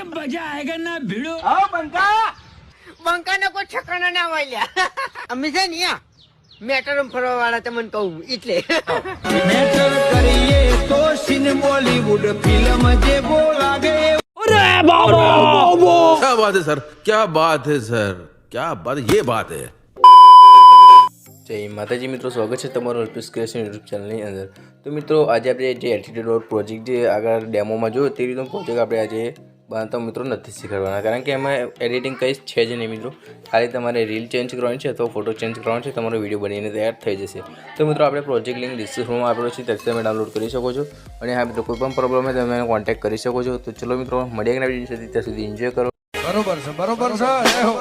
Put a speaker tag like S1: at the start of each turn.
S1: मजा आएगा ना भिड़ो।
S2: હા બંકા ને કોઈ ઠકાણા ના હોય લ્યા અમે છે ને મેટર ફરવા વાળા તમને કહું એટલે
S1: मैटर करिए तो सिन बॉलीवुड फिल्म जे बोलागे।
S3: क्या बात है सर, क्या बात है सर, क्या बात, ये बात है।
S4: જય માતાજી મિત્રો, સ્વાગત છે તમારું અલ્પેશ ક્રિએશન યુટ્યુબ ચેનલની અંદર। તો મિત્રો આજે આપણે જે એટીટ્યુડ વર્ક પ્રોજેક્ટ જે આગળ ડેમોમાં જોયો તે રીતનો પ્રોજેક્ટ આપણે આજે બનાવતા મિત્રો નથી શીખવાડવાના, કારણ કે એમાં એડિટિંગ કંઈ છે જ નહીં મિત્રો। ખાલી તમારે રીલ ચેન્જ કરવાની છે અથવા ફોટો ચેન્જ કરવાનો છે, તમારો વિડીયો બનીને તૈયાર થઈ જશે। તો મિત્રો આપણે પ્રોજેક્ટ લિંક ડિસ્ક્રિપ્શનમાં આપેલો છે, ત્યાંથી તમે ડાઉનલોડ કરી શકો છો। અને હા મિત્રો, કોઈ પણ પ્રોબ્લેમ હોય તમે એને કોન્ટેક્ટ કરી શકો છો। તો ચલો મિત્રો, મળીએ કે વિડીયો સુધી, ત્યાં સુધી એન્જોય કરો।
S1: बरोबर से जय हो।